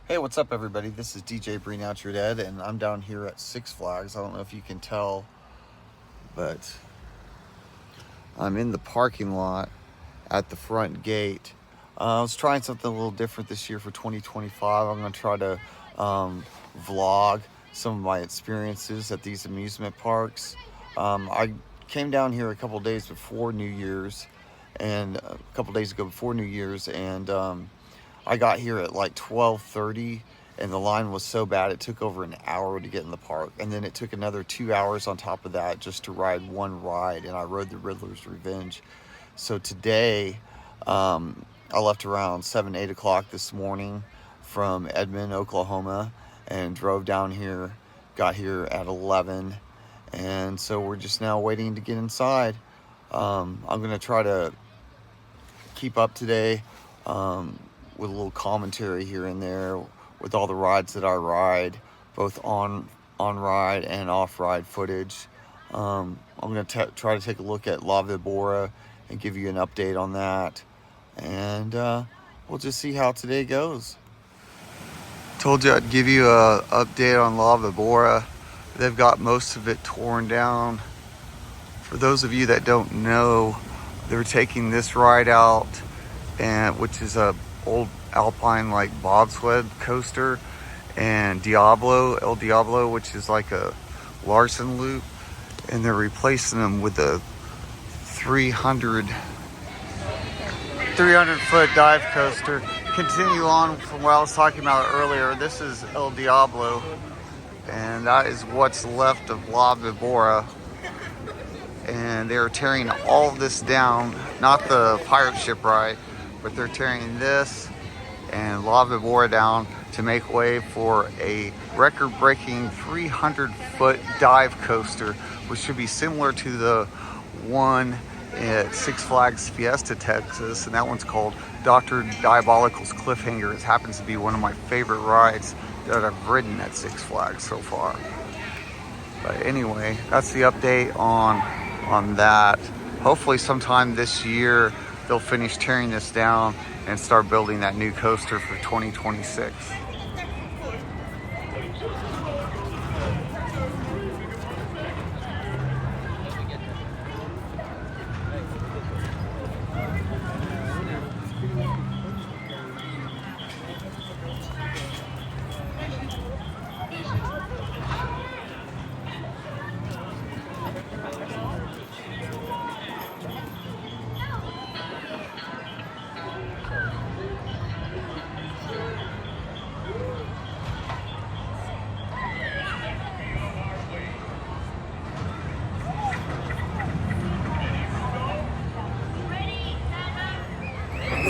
Hey, what's up, everybody? This is DJ Bring Out Your Dead, and I'm down here at Six Flags. I don't know if you can tell, but I'm in the parking lot at the front gate. I was trying something a little different this year for 2025. I'm going to try to vlog some of my experiences at these amusement parks. I came down here a couple days before New Year's, and a couple days ago before New Year's, and I got here at like 12:30, and the line was so bad it took over an hour to get in the park, and then it took another 2 hours on top of that just to ride one ride, and I rode the Riddler's Revenge. So today, I left around 7-8 o'clock this morning from Edmond, Oklahoma, and drove down here, got here at 11, and so we're just now waiting to get inside. I'm gonna try to keep up today with a little commentary here and there with all the rides that I ride, both on ride and off ride footage. I'm going to try to take a look at La Vibora and give you an update on that, and we'll just see how today goes. Told you I'd give you a update on La Vibora. They've got most of it torn down. For those of you that don't know, they're taking this ride out, and which is a old Alpine like bobsled coaster, and El Diablo, which is like a Larson loop, and they're replacing them with a 300 foot dive coaster. Continue on from what I was talking about earlier. This is El Diablo, and that is what's left of La Vibora, and they're tearing all of this down, not the pirate ship ride, but they're tearing this and La Vibora down to make way for a record-breaking 300-foot dive coaster, which should be similar to the one at Six Flags Fiesta, Texas, and that one's called Dr. Diabolical's Cliffhanger. It happens to be one of my favorite rides that I've ridden at Six Flags so far. But anyway, that's the update on that. Hopefully sometime this year they'll finish tearing this down and start building that new coaster for 2026.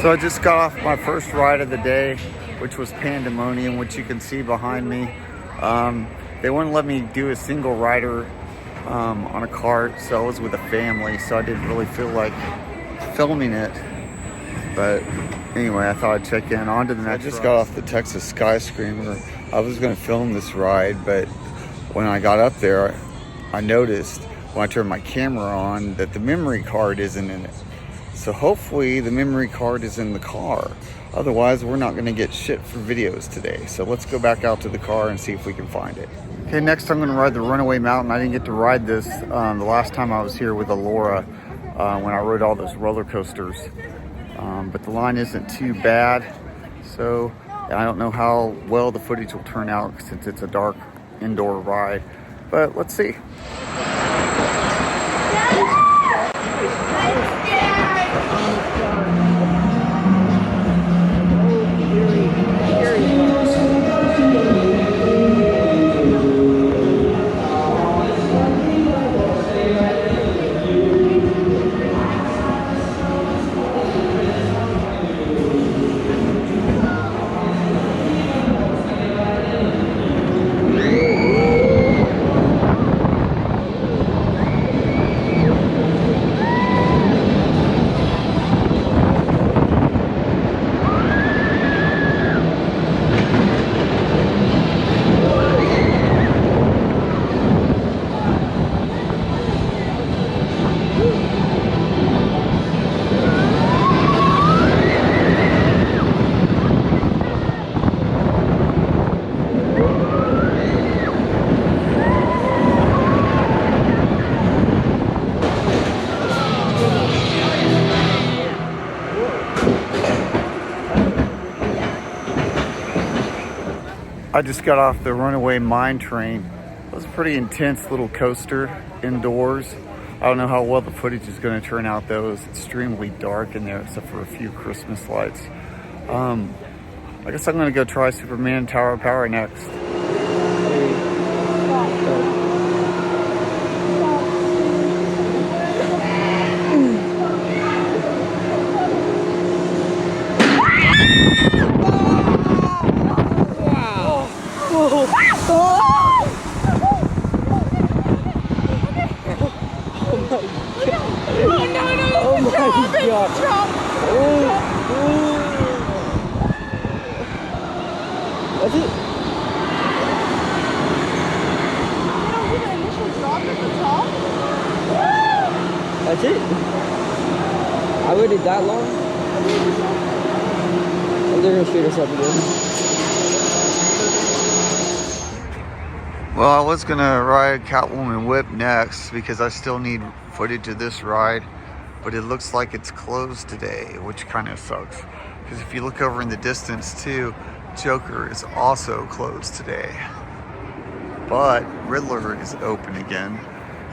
So I just got off my first ride of the day, which was Pandemonium, which you can see behind me. They wouldn't let me do a single rider on a cart, so I was with a family, so I didn't really feel like filming it. But anyway, I thought I'd check in. On to the next. I just got off the Texas SkyScreamer. I was going to film this ride, but when I got up there, I noticed when I turned my camera on that the memory card isn't in it. So hopefully the memory card is in the car. Otherwise, we're not going to get shit for videos today. So let's go back out to the car and see if we can find it. Okay, next I'm going to ride the Runaway Mountain. I didn't get to ride this the last time I was here with Alora when I rode all those roller coasters. But the line isn't too bad. So I don't know how well the footage will turn out since it's a dark indoor ride. But let's see. I just got off the Runaway mine train. It was a pretty intense little coaster indoors. I don't know how well the footage is going to turn out though. It's extremely dark in there except for a few Christmas lights. I guess I'm going to go try Superman Tower of Power next. That's it. That's it. I waited that long. And they're gonna shoot us up again. Well, I was gonna ride Catwoman Whip next because I still need footage of this ride, but it looks like it's closed today, which kind of sucks. Because if you look over in the distance too, Joker is also closed today. But Riddler is open again.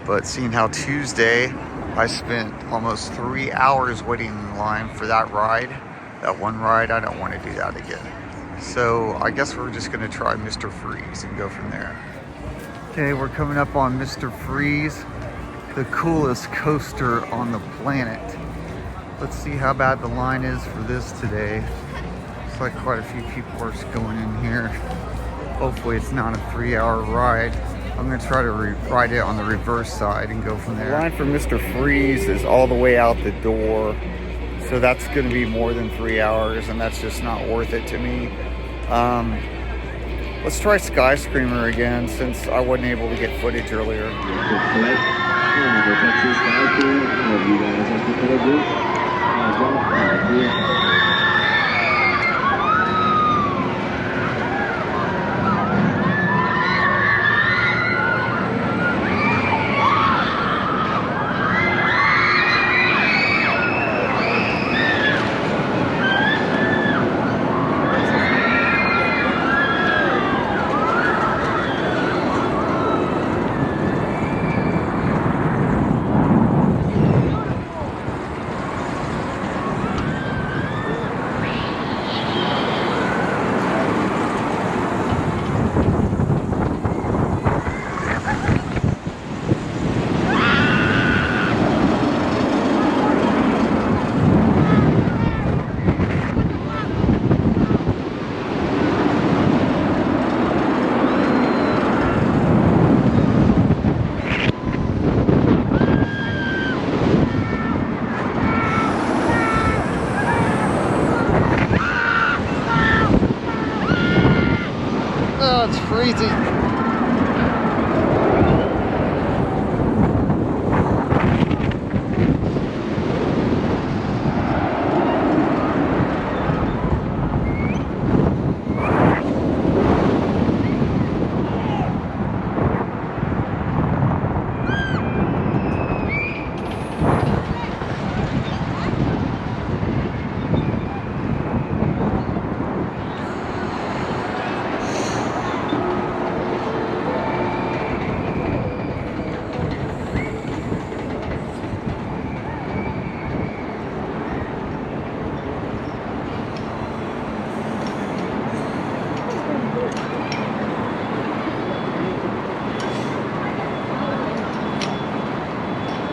But seeing how Tuesday, I spent almost 3 hours waiting in line for that ride, that one ride, I don't want to do that again. So I guess we're just gonna try Mr. Freeze and go from there. Okay, we're coming up on Mr. Freeze, the coolest coaster on the planet. Let's see how bad the line is for this today. Looks like quite a few people are going in here. Hopefully it's not a 3-hour ride. I'm gonna try to ride it on the reverse side and go from there. The line for Mr. Freeze is all the way out the door. So that's gonna be more than 3 hours and that's just not worth it to me. Let's try SkyScreamer again since I wasn't able to get footage earlier. It's freezing.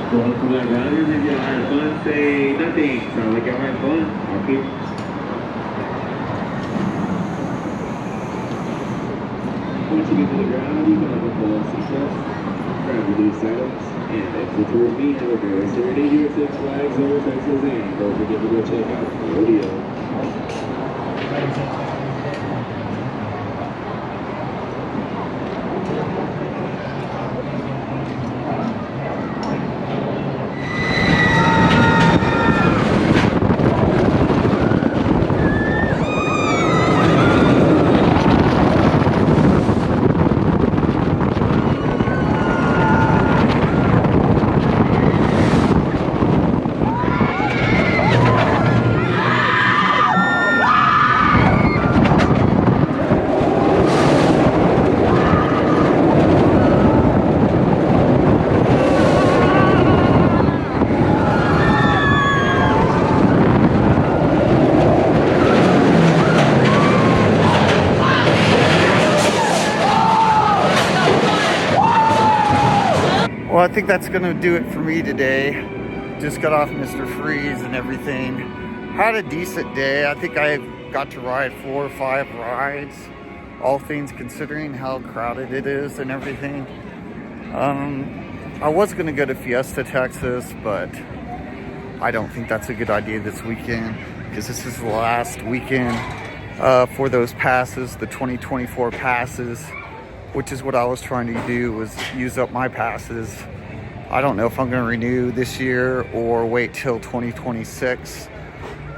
Welcome back, riders. If y'all had fun, say nothing. Sound like y'all had fun? Okay. Once you get to the ground, you can have a full seatbelt, grab your loose items, and exit toward me. Have a very serenade your Six Flags over Texas, and don't forget to go check out the rodeo. Well, I think that's gonna do it for me today. Just got off Mr. Freeze and everything. Had a decent day. I think I got to ride 4 or 5 rides, all things considering how crowded it is and everything. I was gonna go to Fiesta, Texas, but I don't think that's a good idea this weekend, because this is the last weekend for those passes, the 2024 passes, which is what I was trying to do, was use up my passes. I don't know if I'm going to renew this year or wait till 2026.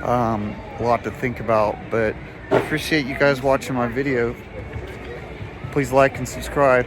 A lot to think about, but I appreciate you guys watching my video. Please like and subscribe.